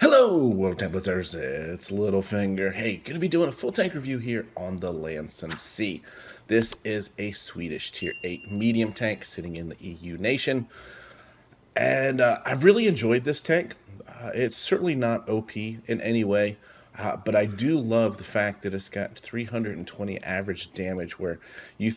Hello, World Tank Blitzers. It's Littlefinger. Hey, gonna be doing a full tank review here on the Lansen C. This is a Swedish Tier 8 medium tank sitting in the EU nation, and I've really enjoyed this tank. It's certainly not OP in any way, but I do love the fact that it's got 320 average damage, where you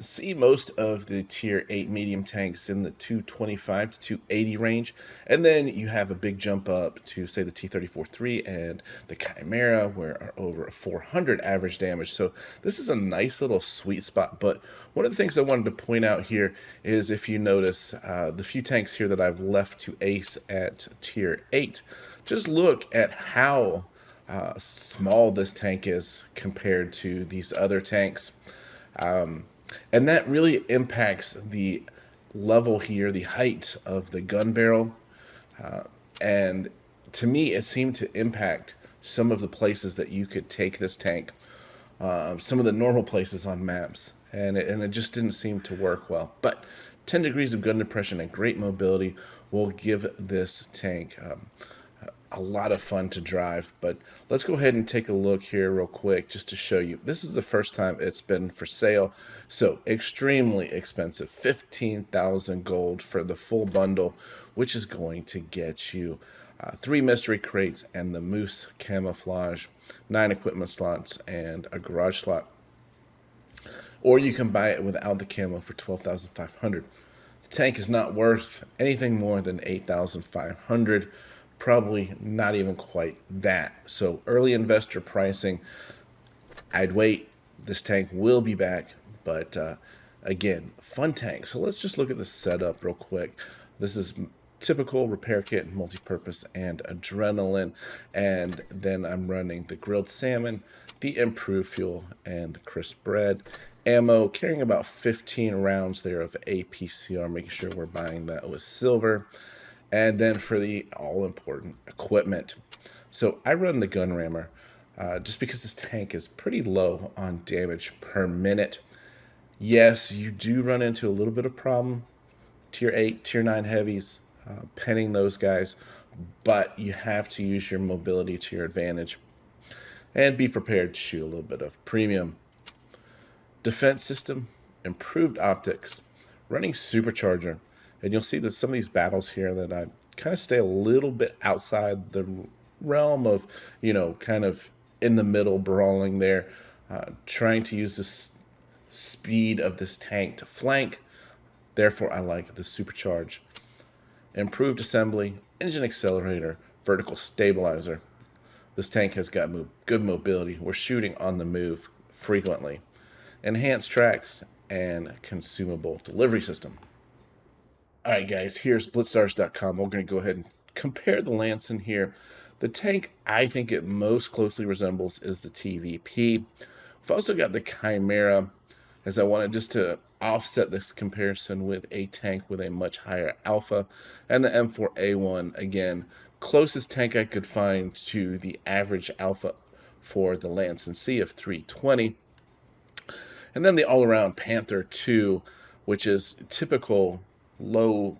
see most of the tier 8 medium tanks in the 225 to 280 range, and then you have a big jump up to, say, the T-34-3 and the Chimera, where are over 400 average damage. So this is a nice little sweet spot. But one of the things I wanted to point out here is, if you notice, the few tanks here that I've left to ace at tier 8, just look at how small this tank is compared to these other tanks. And that really impacts the level here, the height of the gun barrel. And to me, it seemed to impact some of the places that you could take this tank, some of the normal places on maps. And it just didn't seem to work well. But 10 degrees of gun depression and great mobility will give this tank a lot of fun to drive. But let's go ahead and take a look here real quick just to show you. This is the first time it's been for sale, so extremely expensive. 15,000 gold for the full bundle, which is going to get you 3 mystery crates and the moose camouflage, 9 equipment slots, and a garage slot. Or you can buy it without the camo for 12,500. The tank is not worth anything more than 8,500. Probably not even quite that. So early investor pricing, I'd wait. This tank will be back, but again, fun tank. So let's just look at the setup real quick. This is typical repair kit, multi-purpose, and adrenaline. And then I'm running the grilled salmon, the improved fuel, and the crisp bread. Ammo, carrying about 15 rounds there of APCR, making sure we're buying that with silver. And then for the all-important equipment. So I run the gun rammer just because this tank is pretty low on damage per minute. Yes, you do run into a little bit of problem. Tier 8, Tier 9 heavies, penning those guys. But you have to use your mobility to your advantage. And be prepared to shoot a little bit of premium. Defense system, improved optics, running supercharger. And you'll see that some of these battles here that I kind of stay a little bit outside the realm of, kind of in the middle brawling there, trying to use this speed of this tank to flank. Therefore, I like the supercharge. Improved assembly, engine accelerator, vertical stabilizer. This tank has got good mobility. We're shooting on the move frequently. Enhanced tracks and consumable delivery system. All right, guys, here's blitzstars.com. We're going to go ahead and compare the Lansen here. The tank I think it most closely resembles is the TVP. We've also got the Chimera, as I wanted just to offset this comparison with a tank with a much higher alpha, and the M4A1, again, closest tank I could find to the average alpha for the Lansen C of 320. And then the all-around Panther 2, which is typical low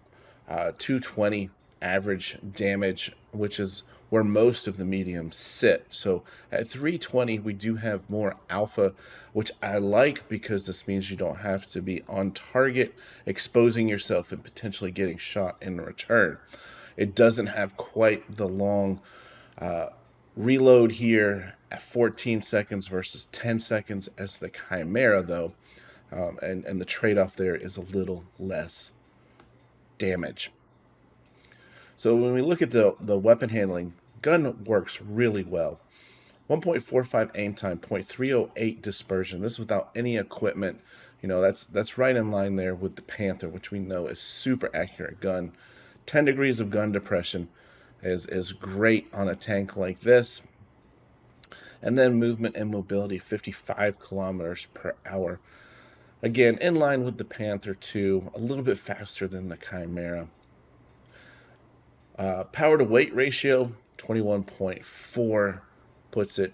220 average damage, which is where most of the mediums sit. So at 320, we do have more alpha, which I like because this means you don't have to be on target, exposing yourself and potentially getting shot in return. It doesn't have quite the long reload here at 14 seconds versus 10 seconds as the Chimera, though. And the trade-off there is a little less damage. So when we look at the weapon handling, gun works really well. 1.45 aim time, 0.308 dispersion. This is without any equipment. That's right in line there with the Panther, which we know is super accurate gun. 10 degrees of gun depression is great on a tank like this. And then movement and mobility, 55 kilometers per hour. Again, in line with the Panther 2, a little bit faster than the Chimera. Power to weight ratio, 21.4, puts it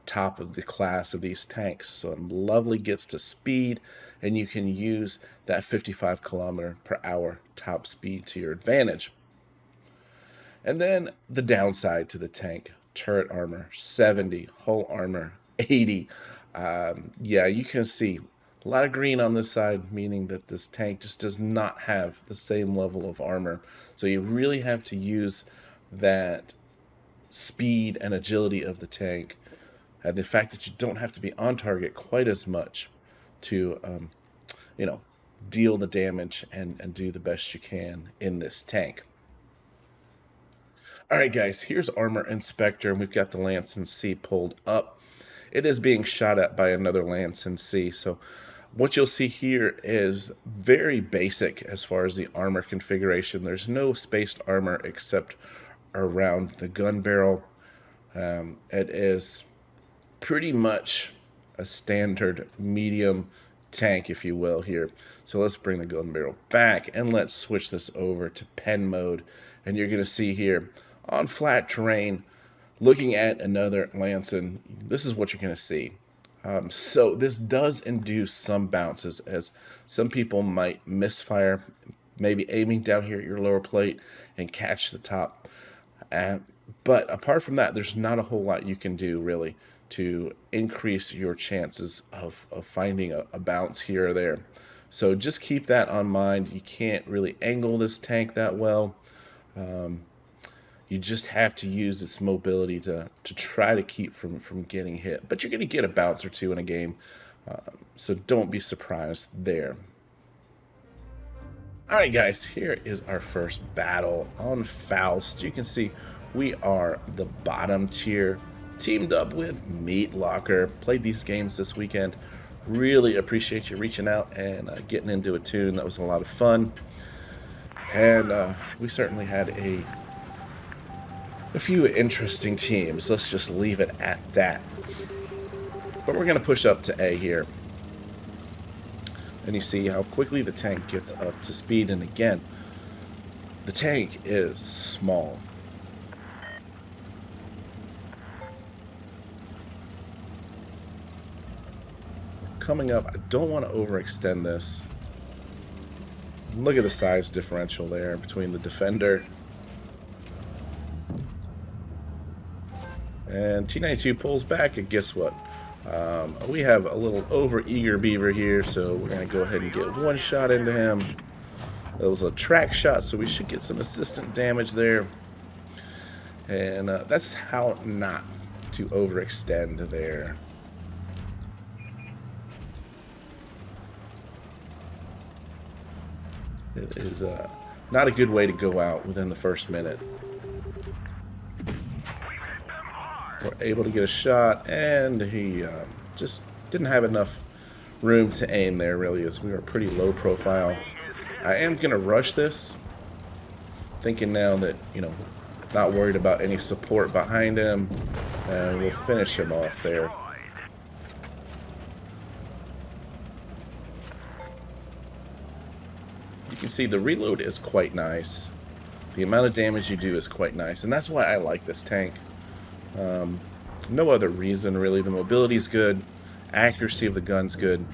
top of the class of these tanks. So lovely gets to speed, and you can use that 55 kilometer per hour top speed to your advantage. And then the downside to the tank: turret armor 70, hull armor 80. Yeah, you can see a lot of green on this side, meaning that this tank just does not have the same level of armor. So you really have to use that speed and agility of the tank, and the fact that you don't have to be on target quite as much to, you know, deal the damage and do the best you can in this tank. All right, guys, here's Armor Inspector, and we've got the Lansen C pulled up. It is being shot at by another Lansen C, so what you'll see here is very basic as far as the armor configuration. There's no spaced armor except around the gun barrel. It is pretty much a standard medium tank, if you will, here. So let's bring the gun barrel back and let's switch this over to pen mode. And you're going to see here on flat terrain, looking at another Lansen, this is what you're going to see. So this does induce some bounces, as some people might misfire, maybe aiming down here at your lower plate and catch the top. But apart from that, there's not a whole lot you can do really to increase your chances of finding a bounce here or there. So just keep that on mind. You can't really angle this tank that well. You just have to use its mobility to try to keep from getting hit. But you're going to get a bounce or two in a game, so don't be surprised there. Alright guys, here is our first battle on Faust. You can see we are the bottom tier, teamed up with Meat Locker. Played these games this weekend. Really appreciate you reaching out and getting into a tune. That was a lot of fun. And we certainly had a few interesting teams. Let's just leave it at that. But we're going to push up to A here. And you see how quickly the tank gets up to speed. And again, the tank is small. Coming up, I don't want to overextend this. Look at the size differential there between the defender. And T92 pulls back, and guess what? We have a little over-eager beaver here, so we're going to go ahead and get one shot into him. That was a track shot, so we should get some assistant damage there. And that's how not to overextend there. It is not a good way to go out within the first minute. We're able to get a shot, and he just didn't have enough room to aim there, really, as we were pretty low profile. I am going to rush this, thinking now that, you know, not worried about any support behind him, and we'll finish him off there. You can see the reload is quite nice. The amount of damage you do is quite nice, and that's why I like this tank. No other reason really. The mobility is good, accuracy of the gun's good.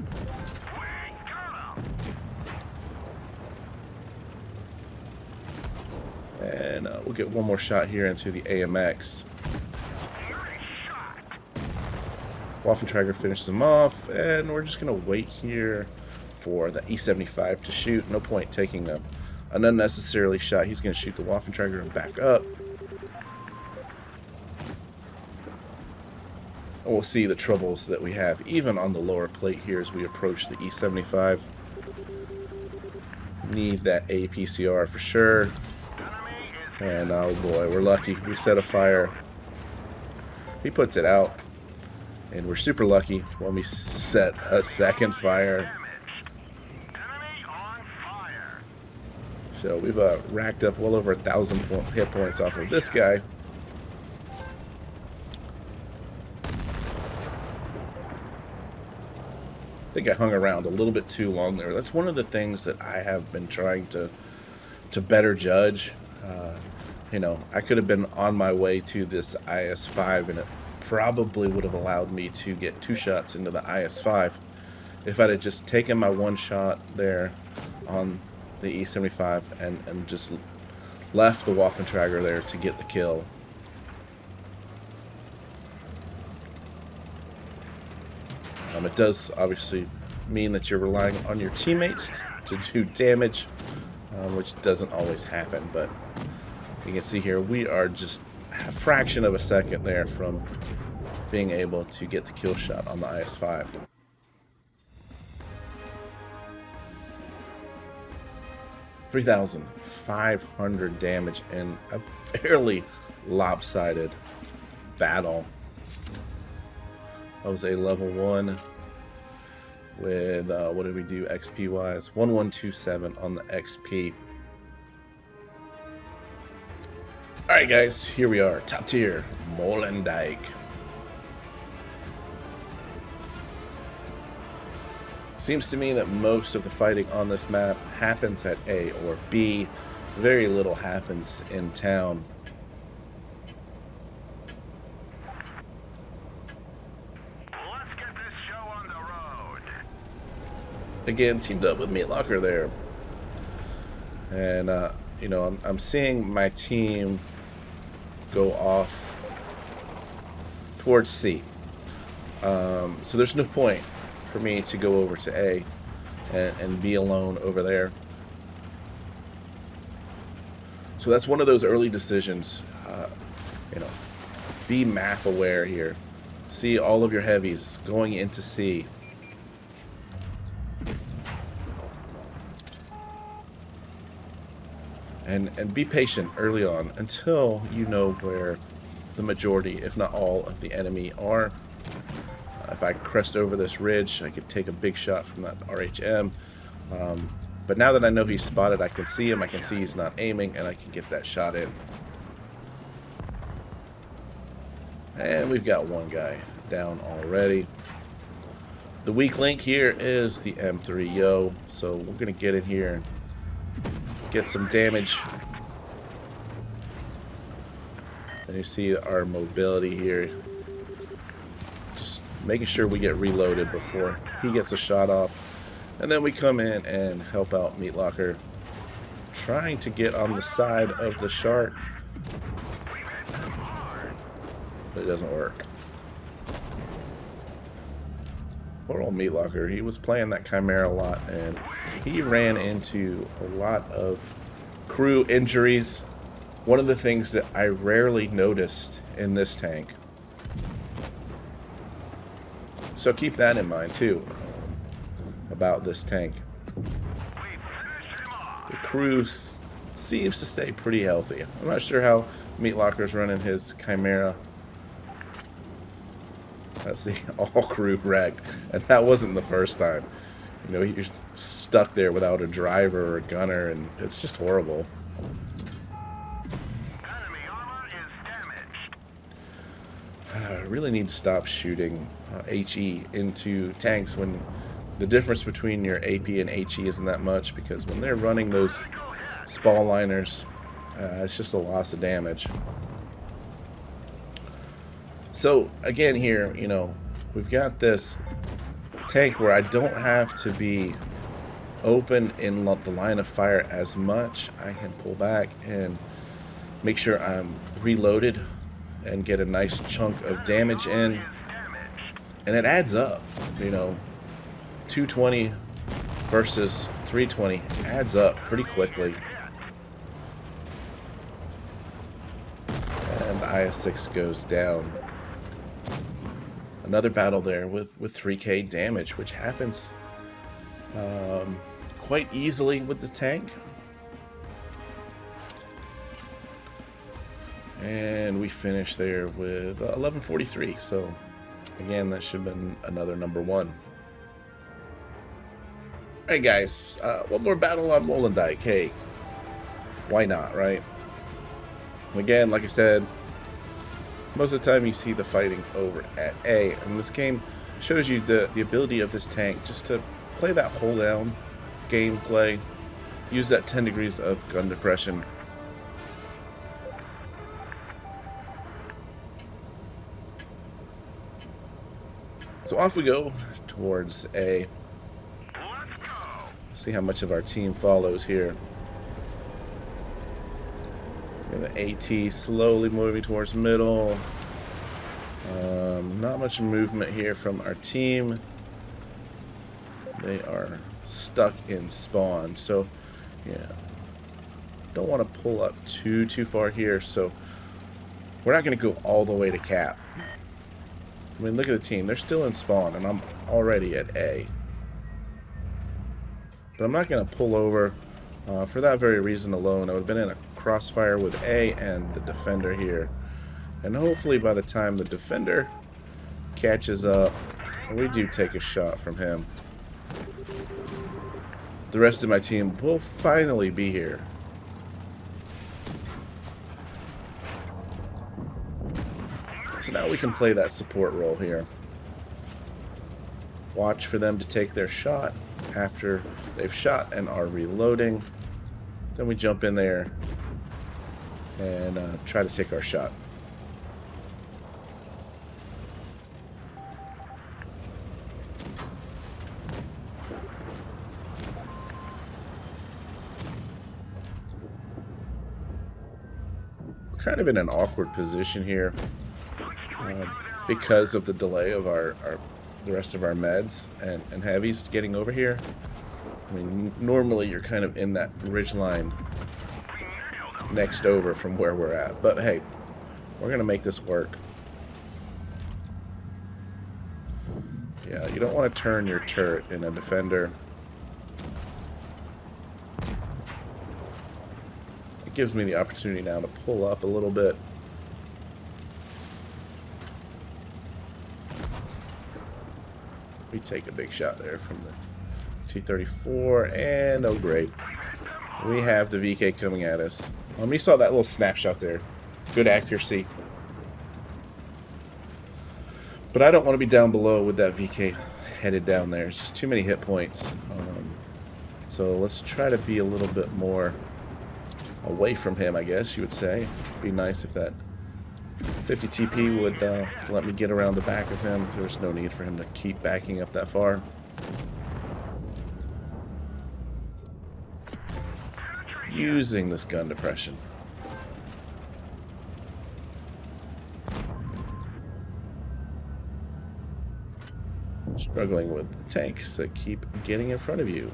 And we'll get one more shot here into the AMX. Waffentrager finishes him off, and we're just gonna wait here for the E75 to shoot. No point taking an unnecessarily shot. He's gonna shoot the Waffentrager and back up. We'll see the troubles that we have even on the lower plate here as we approach the E75. Need that APCR for sure. And oh boy, we're lucky. We set a fire. He puts it out. And we're super lucky when we set a second fire. So we've racked up well over 1,000 hit points off of this guy. I think I hung around a little bit too long there. That's one of the things that I have been trying to better judge. You know, I could have been on my way to this IS-5, and it probably would have allowed me to get 2 shots into the IS-5 if I'd have just taken my 1 shot there on the E75 and just left the Waffentrager there to get the kill. It does obviously mean that you're relying on your teammates to do damage, which doesn't always happen, but you can see here we are just a fraction of a second there from being able to get the kill shot on the IS-5. $3,500 damage in a fairly lopsided battle. That was a level 1 with, what did we do XP wise? 1127 on the XP. Alright guys, here we are, top tier, Molenbeek. Seems to me that most of the fighting on this map happens at A or B. Very little happens in town. Let's get this show on the road. Again, teamed up with Meatlocker there. And, you know, I'm seeing my team go off towards C. So there's no point for me to go over to A and be alone over there. So that's one of those early decisions. You know, be map aware here. See all of your heavies going into C. And be patient early on until you know where the majority, if not all, of the enemy are. If I crest over this ridge, I could take a big shot from that RHM. But now that I know he's spotted, I can see him, I can see he's not aiming, and I can get that shot in. And we've got one guy down already. The weak link here is the M3Yo, so we're going to get in here and get some damage. And you see our mobility here. Just making sure we get reloaded before he gets a shot off. And then we come in and help out Meatlocker, trying to get on the side of the shark. But it doesn't work. Poor old Meatlocker, he was playing that Chimera a lot, and he ran into a lot of crew injuries. One of the things that I rarely noticed in this tank. So keep that in mind too, about this tank. The crew seems to stay pretty healthy. I'm not sure how Meatlocker's running his Chimera. Let's see, all crew wrecked, and that wasn't the first time. You know, you're stuck there without a driver or a gunner, and it's just horrible. Enemy armor is damaged. I really need to stop shooting HE into tanks when the difference between your AP and HE isn't that much, because when they're running those spall liners, it's just a loss of damage. So again here, you know, we've got this tank where I don't have to be open in the line of fire as much. I can pull back and make sure I'm reloaded and get a nice chunk of damage in. And it adds up, you know, 220 versus 320 adds up pretty quickly. And the IS-6 goes down. Another battle there with 3K damage, which happens quite easily with the tank. And we finish there with 1143. So again, that should have been another number 1. Alright guys, one more battle on Molenbeek. Hey, why not, right? Again, like I said, most of the time you see the fighting over at A, and this game shows you the ability of this tank just to play that hold down gameplay, use that 10 degrees of gun depression. So off we go towards A. Let's see how much of our team follows here. AT slowly moving towards middle. Not much movement here from our team. They are stuck in spawn, so yeah, don't want to pull up too far here, so we're not going to go all the way to cap. I mean, look at the team. They're still in spawn, and I'm already at A. But I'm not going to pull over for that very reason alone. I would have been in a crossfire with A and the defender here. And hopefully by the time the defender catches up, we do take a shot from him, the rest of my team will finally be here. So now we can play that support role here. Watch for them to take their shot after they've shot and are reloading. Then we jump in there and try to take our shot. We're kind of in an awkward position here because of the delay of the rest of our meds and heavies getting over here. I mean, normally you're kind of in that ridge line next over from where we're at. But hey, we're going to make this work. Yeah, you don't want to turn your turret in a defender. It gives me the opportunity now to pull up a little bit. We take a big shot there from the T-34, and oh great, we have the VK coming at us. You saw that little snapshot there. Good accuracy. But I don't want to be down below with that VK headed down there. It's just too many hit points. So let's try to be a little bit more away from him, I guess you would say. It'd be nice if that 50 TP would let me get around the back of him. There's no need for him to keep backing up that far. Using this gun depression. Struggling with the tanks that keep getting in front of you.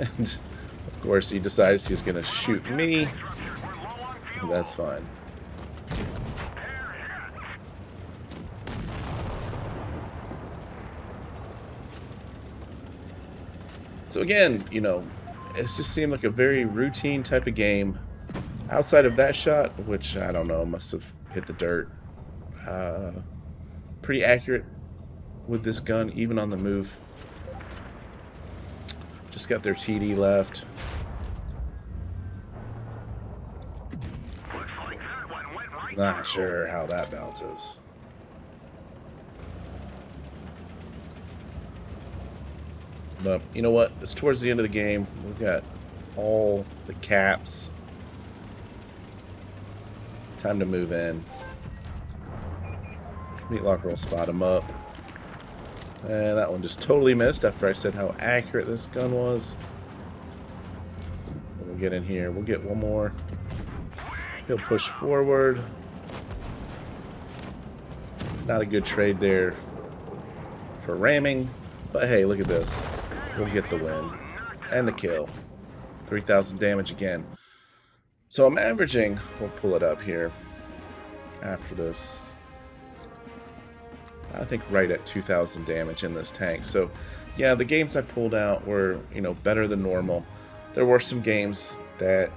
And of course he decides he's going to shoot me. That's fine. So again, you know, it just seemed like a very routine type of game. Outside of that shot, which I don't know, must have hit the dirt. Pretty accurate with this gun, even on the move. Just got their TD left. Not sure how that bounces. But you know what? It's towards the end of the game. We've got all the caps. Time to move in. Meat locker will spot him up. And that one just totally missed after I said how accurate this gun was. We'll get in here. We'll get one more. He'll push forward. Not a good trade there for ramming. But hey, look at this. We'll get the win. And the kill. 3,000 damage again. So I'm averaging, we'll pull it up here after this, I think right at 2,000 damage in this tank. So yeah, the games I pulled out were, you know, better than normal. There were some games that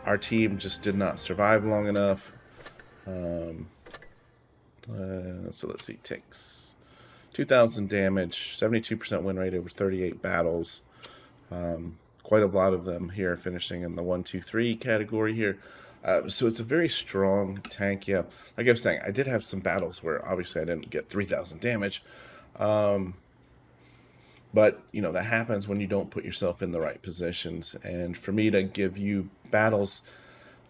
our team just did not survive long enough. So let's see, tanks. 2,000 damage, 72% win rate over 38 battles. Quite a lot of them here finishing in the 1, 2, 3 category here. So it's a very strong tank. Yeah, like I was saying, I did have some battles where obviously I didn't get 3,000 damage. But, you know, that happens when you don't put yourself in the right positions. And for me to give you battles,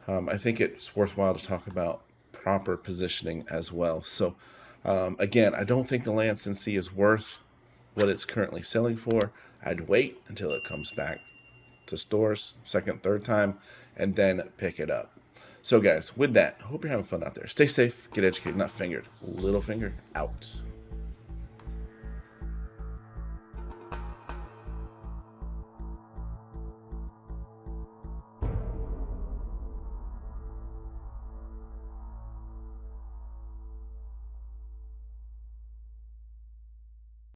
I think it's worthwhile to talk about proper positioning as well. So, again, I don't think the Lansen C is worth what it's currently selling for. I'd wait until it comes back to stores second, third time, and then pick it up. So guys, with that, I hope you're having fun out there. Stay safe, get educated, not fingered. Littlefinger out.